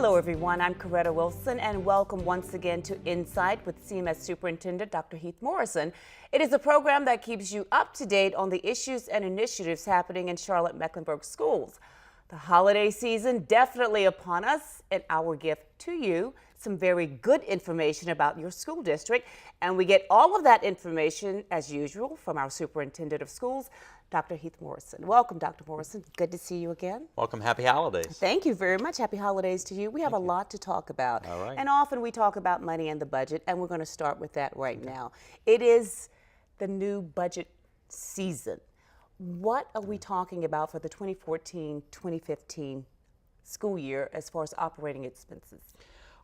Hello everyone, I'm Coretta Wilson and welcome once again to Insight with CMS Superintendent Dr. Heath Morrison. It is a program that keeps you up to date on the issues and initiatives happening in Charlotte-Mecklenburg schools. The holiday season definitely upon us, and our gift to you, some very good information about your school district. And we get all of that information, as usual, from our Superintendent of Schools, Dr. Heath Morrison. Welcome, Dr. Morrison. Good to see you again. Welcome. Happy holidays. Thank you very much. Happy holidays to you. We have a lot to talk about. All right. And often we talk about money and the budget, and we're going to start with that right now. It is the new budget season. What are we talking about for the 2014-2015 school year as far as operating expenses?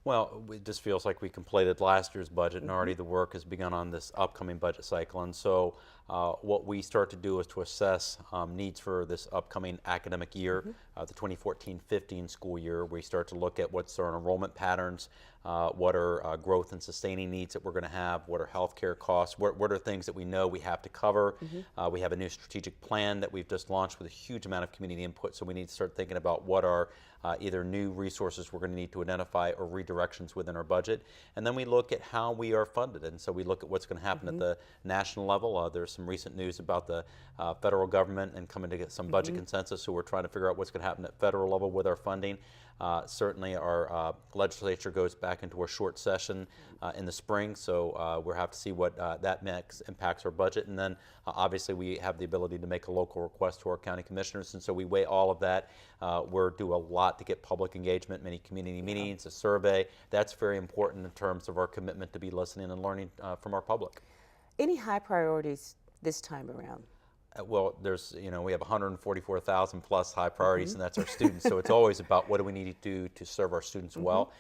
Well, it just feels like we completed last year's budget and already the work has begun on this upcoming budget cycle. And so what we start to do is to assess needs for this upcoming academic year, the 2014-15 school year. We start to look at what's our enrollment patterns, what are growth and sustaining needs that we're going to have, what are healthcare costs, what are things that we know we have to cover. We have a new strategic plan that we've just launched with a huge amount of community input, so we need to start thinking about what are either new resources we're going to need to identify or redirections within our budget. And then we look at how we are funded, and so we look at what's going to happen at the national level. There's some recent news about the federal government and coming to get some budget consensus, so we're trying to figure out what's going to happen at federal level with our funding. Certainly our legislature goes back into a short session in the spring, so we'll have to see what that impacts our budget. And then obviously we have the ability to make a local request to our county commissioners, and so we weigh all of that. We're do a lot to get public engagement, many community meetings, a survey. That's very important in terms of our commitment to be listening and learning from our public. Any high priorities this time around? Well, there's, we have 144,000 plus high priorities, and that's our students. So it's always about what do we need to do to serve our students well.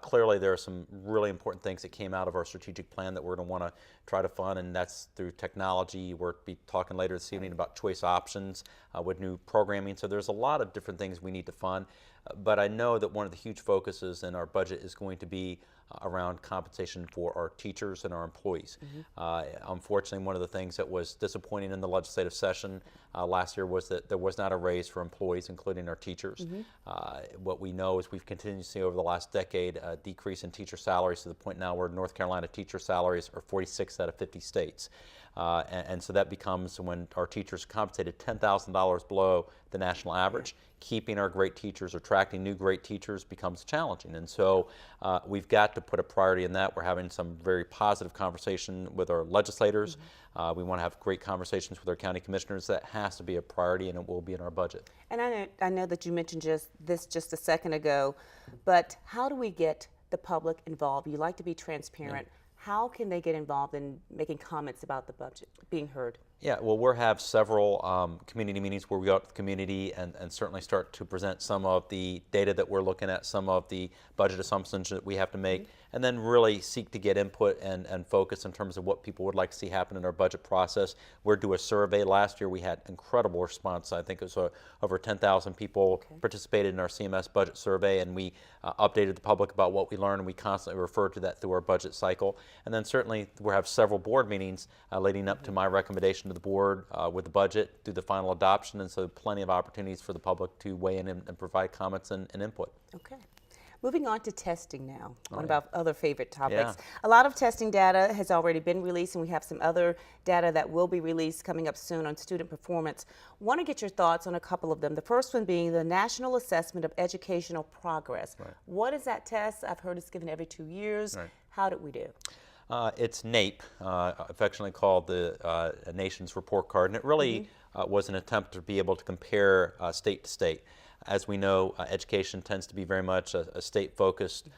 Clearly, there are some really important things that came out of our strategic plan that we're going to want to try to fund, and that's through technology. We'll be talking later this evening about choice options with new programming. So there's a lot of different things we need to fund. But I know that one of the huge focuses in our budget is going to be around compensation for our teachers and our employees. Unfortunately, one of the things that was disappointing in the legislative session last year was that there was not a raise for employees, including our teachers. What we know is we've continued to see over the last decade a decrease in teacher salaries to the point now where North Carolina teacher salaries are 46 out of 50 states. And so that becomes, when our teachers are compensated $10,000 below the national average, keeping our great teachers, attracting new great teachers becomes challenging. And so we've got to put a priority in that. We're having some very positive conversation with our legislators. We want to have great conversations with our county commissioners. That has to be a priority, and it will be in our budget. And I know that you mentioned just a second ago, but how do we get the public involved? You like to be transparent. How can they get involved in making comments about the budget being heard? Yeah, well, we'll have several community meetings where we go out to the community and certainly start to present some of the data that we're looking at, some of the budget assumptions that we have to make, and then really seek to get input and focus in terms of what people would like to see happen in our budget process. We're due a survey. Last year we had incredible response. I think it was over 10,000 people participated in our CMS budget survey, and we updated the public about what we learned, and we constantly refer to that through our budget cycle. And then certainly we'll have several board meetings leading up to my recommendation to the board with the budget through the final adoption, and so plenty of opportunities for the public to weigh in and provide comments and input. Okay. Moving on to testing now, one of our other favorite topics. A lot of testing data has already been released, and we have some other data that will be released coming up soon on student performance. Want to get your thoughts on a couple of them. The first one being the National Assessment of Educational Progress. What is that test? I've heard it's given every 2 years. How did we do? It's NAEP, affectionately called the Nation's Report Card, and it really was an attempt to be able to compare state to state. As we know, education tends to be very much a state-focused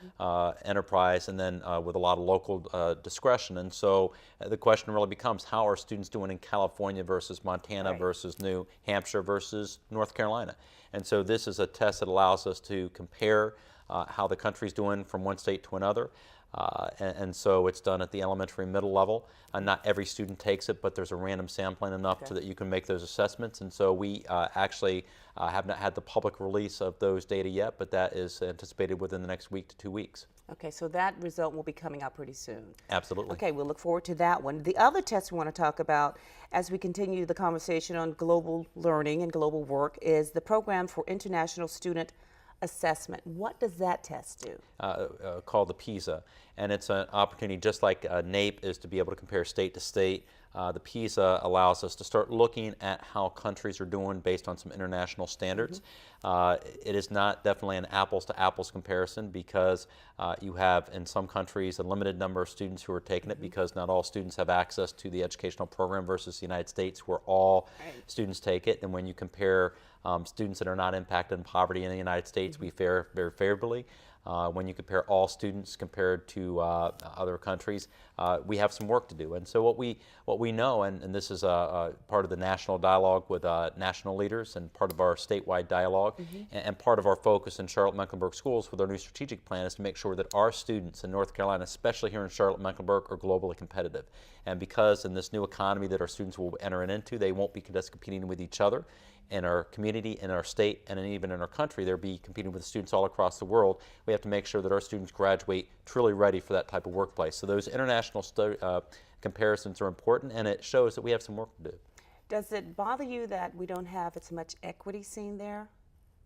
enterprise, and then with a lot of local discretion. And so the question really becomes, how are students doing in California versus Montana versus New Hampshire versus North Carolina? And so this is a test that allows us to compare how the country's doing from one state to another. And so it's done at the elementary middle level. Not every student takes it, but there's a random sampling enough so that you can make those assessments. And so we actually have not had the public release of those data yet, but that is anticipated within the next week to 2 weeks. Okay, so that result will be coming out pretty soon. Absolutely. Okay, we'll look forward to that one. The other test we want to talk about as we continue the conversation on global learning and global work is the Program for International Student assessment. What does that test do? Called the PISA, and it's an opportunity just like NAEP is to be able to compare state to state. The PISA allows us to start looking at how countries are doing based on some international standards. It is not definitely an apples to apples comparison because you have in some countries a limited number of students who are taking it because not all students have access to the educational program versus the United States where all students take it. And when you compare students that are not impacted in poverty in the United States, we fare very favorably. When you compare all students compared to other countries, we have some work to do. And so what we know, and this is part of the national dialogue with national leaders and part of our statewide dialogue, and part of our focus in Charlotte-Mecklenburg schools with our new strategic plan is to make sure that our students in North Carolina, especially here in Charlotte-Mecklenburg, are globally competitive. And because in this new economy that our students will be entering into, they won't be just competing with each other in our community, in our state, and even in our country. They'll be competing with students all across the world. We have to make sure that our students graduate truly ready for that type of workplace. So those international comparisons are important, and it shows that we have some work to do. Does it bother you that we don't have as much equity seen there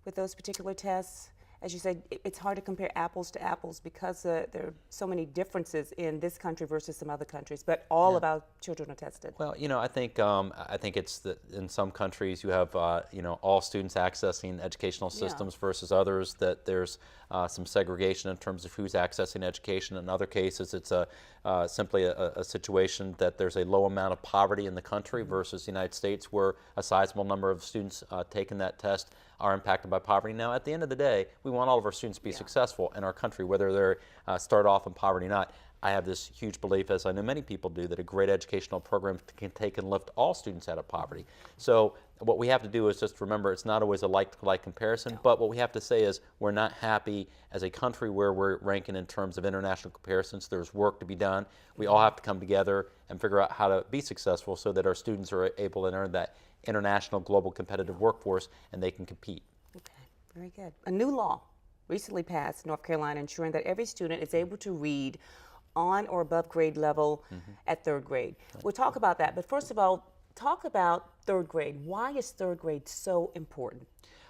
with those particular tests? As you said, it's hard to compare apples to apples because there are so many differences in this country versus some other countries, but all of our children are tested. Well, I think it's that in some countries you have all students accessing educational systems versus others that there's some segregation in terms of who's accessing education. In other cases, it's simply a situation that there's a low amount of poverty in the country versus the United States, where a sizable number of students taking that test are impacted by poverty. Now, at the end of the day, we want all of our students to be successful in our country, whether they start off in poverty or not. I have this huge belief, as I know many people do, that a great educational program can take and lift all students out of poverty. So what we have to do is just remember it's not always a like-to-like comparison, but what we have to say is we're not happy as a country where we're ranking in terms of international comparisons. There's work to be done. We all have to come together and figure out how to be successful so that our students are able to earn that international global competitive workforce and they can compete. Okay, very good. A new law recently passed in North Carolina ensuring that every student is able to read on or above grade level at third grade. We'll talk about that, but first of all, talk about third grade. Why is third grade so important?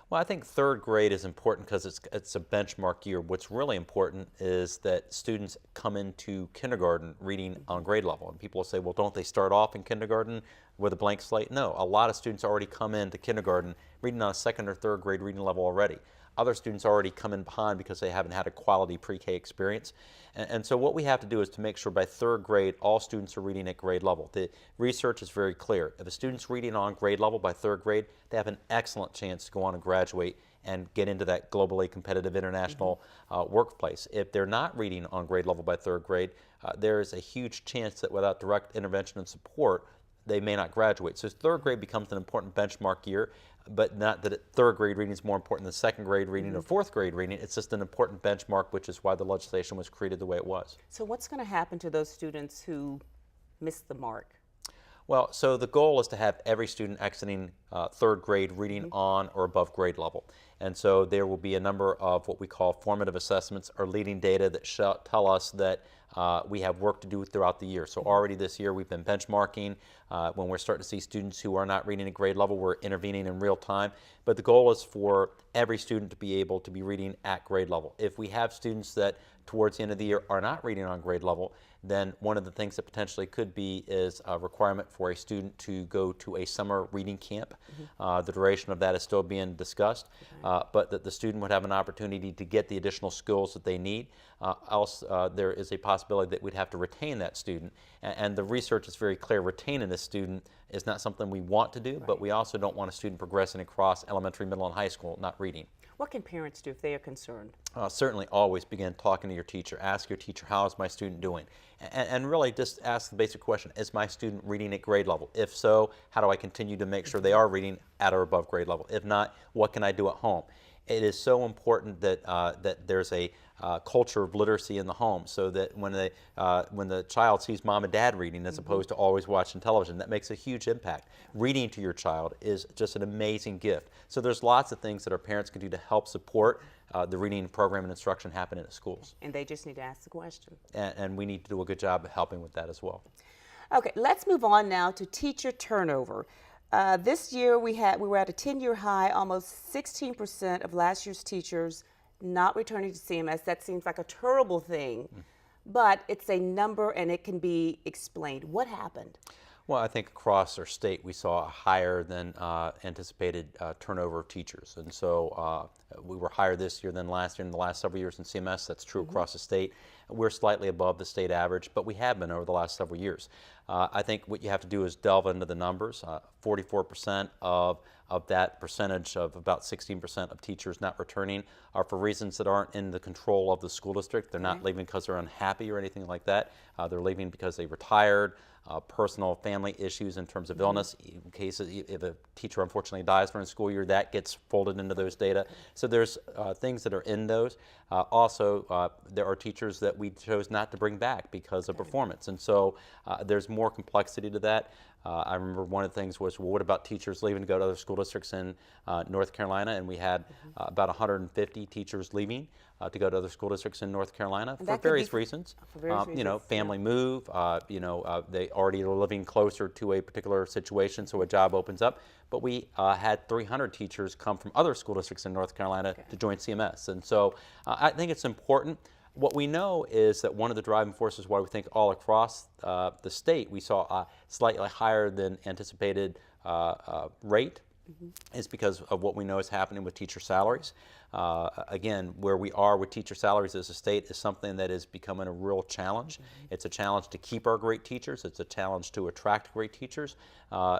Well, I think third grade is important because it's a benchmark year. What's really important is that students come into kindergarten reading on grade level. And people will say, well, don't they start off in kindergarten with a blank slate? No, a lot of students already come into kindergarten reading on a second or third grade reading level already. Other students already come in behind because they haven't had a quality pre-K experience. And so what we have to do is to make sure by third grade all students are reading at grade level. The research is very clear. If a student's reading on grade level by third grade, they have an excellent chance to go on and graduate and get into that globally competitive international workplace. If they're not reading on grade level by third grade, there is a huge chance that without direct intervention and support, they may not graduate. So third grade becomes an important benchmark year, but not that third grade reading is more important than second grade reading or fourth grade reading. It's just an important benchmark, which is why the legislation was created the way it was. So what's going to happen to those students who missed the mark? Well, so the goal is to have every student exiting third grade reading on or above grade level. And so there will be a number of what we call formative assessments or leading data that tell us that we have work to do throughout the year. So already this year we've been benchmarking. When we're starting to see students who are not reading at grade level, we're intervening in real time. But the goal is for every student to be able to be reading at grade level. If we have students that towards the end of the year are not reading on grade level, then one of the things that potentially could be is a requirement for a student to go to a summer reading camp. The duration of that is still being discussed, but that the student would have an opportunity to get the additional skills that they need. Else, there is a possibility that we'd have to retain that student. And the research is very clear. Retaining this student is not something we want to do, but we also don't want a student progressing across elementary, middle, and high school not reading. What can parents do if they are concerned? Certainly always begin talking to your teacher. Ask your teacher, how is my student doing? And really just ask the basic question, is my student reading at grade level? If so, how do I continue to make sure they are reading at or above grade level? If not, what can I do at home? It is so important that, that there's a culture of literacy in the home, so that when the child sees mom and dad reading as opposed to always watching television, that makes a huge impact. Reading to your child is just an amazing gift. So there's lots of things that our parents can do to help support the reading program and instruction happening at schools. And they just need to ask the question. And we need to do a good job of helping with that as well. Okay, let's move on now to teacher turnover. This year we were at a 10-year high. Almost 16% of last year's teachers not returning to CMS. That seems like a terrible thing, but it's a number and it can be explained. What happened? Well, I think across our state we saw a higher than anticipated turnover of teachers. And so we were higher this year than last year in the last several years in CMS. That's true across the state. We're slightly above the state average, but we have been over the last several years. I think what you have to do is delve into the numbers. 44% of that percentage of about 16% of teachers not returning are for reasons that aren't in the control of the school district. They're not leaving because they're unhappy or anything like that. They're leaving because they retired. Personal family issues in terms of illness. In cases, if a teacher unfortunately dies during the school year, that gets folded into those data. So there's things that are in those. Also, there are teachers that we chose not to bring back because of performance. And so there's more complexity to that. I remember one of the things was, well, what about teachers leaving to go to other school districts in North Carolina? And we had about 150 teachers leaving to go to other school districts in North Carolina for various reasons. You know, family move, you know, they already are living closer to a particular situation, so a job opens up. But we had 300 teachers come from other school districts in North Carolina to join CMS. And so I think it's important. What we know is that one of the driving forces why we think all across the state we saw a slightly higher than anticipated rate is because of what we know is happening with teacher salaries. Again, where we are with teacher salaries as a state is something that is becoming a real challenge. It's a challenge to keep our great teachers. It's a challenge to attract great teachers.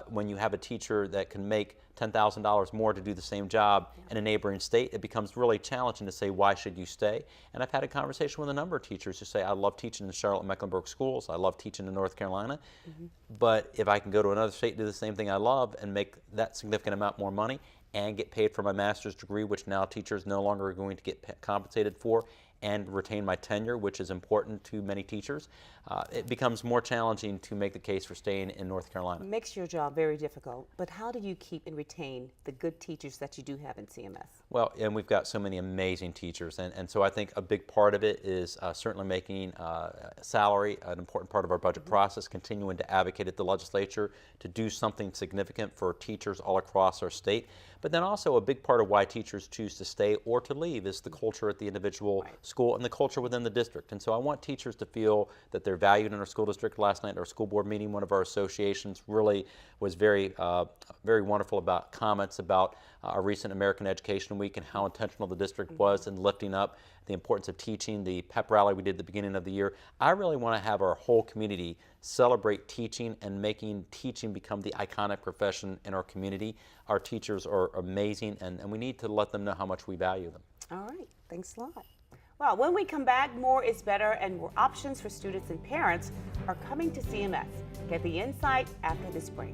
When you have a teacher that can make $10,000 more to do the same job in a neighboring state, it becomes really challenging to say, why should you stay? And I've had a conversation with a number of teachers who say, I love teaching in Charlotte-Mecklenburg schools. I love teaching in North Carolina. But if I can go to another state and do the same thing I love and make that significant amount more money and get paid for my master's degree, which now teachers no longer are going to get compensated for, and retain my tenure, which is important to many teachers, it becomes more challenging to make the case for staying in North Carolina. It makes your job very difficult, but how do you keep and retain the good teachers that you do have in CMS? Well, and we've got so many amazing teachers, and so I think a big part of it is certainly making salary an important part of our budget process, continuing to advocate at the legislature to do something significant for teachers all across our state. But then also a big part of why teachers choose to stay or to leave is the culture at the individual school and the culture within the district. And so I want teachers to feel that they're valued in our school district. Last night at our school board meeting, one of our associations really was very wonderful about comments about our recent American Education Week and how intentional the district was in lifting up the importance of teaching, the pep rally we did at the beginning of the year. I really want to have our whole community celebrate teaching and making teaching become the iconic profession in our community. Our teachers are amazing, and we need to let them know how much we value them. All right, thanks a lot. Well, when we come back, more is better, and more options for students and parents are coming to CMS. Get the insight after this break.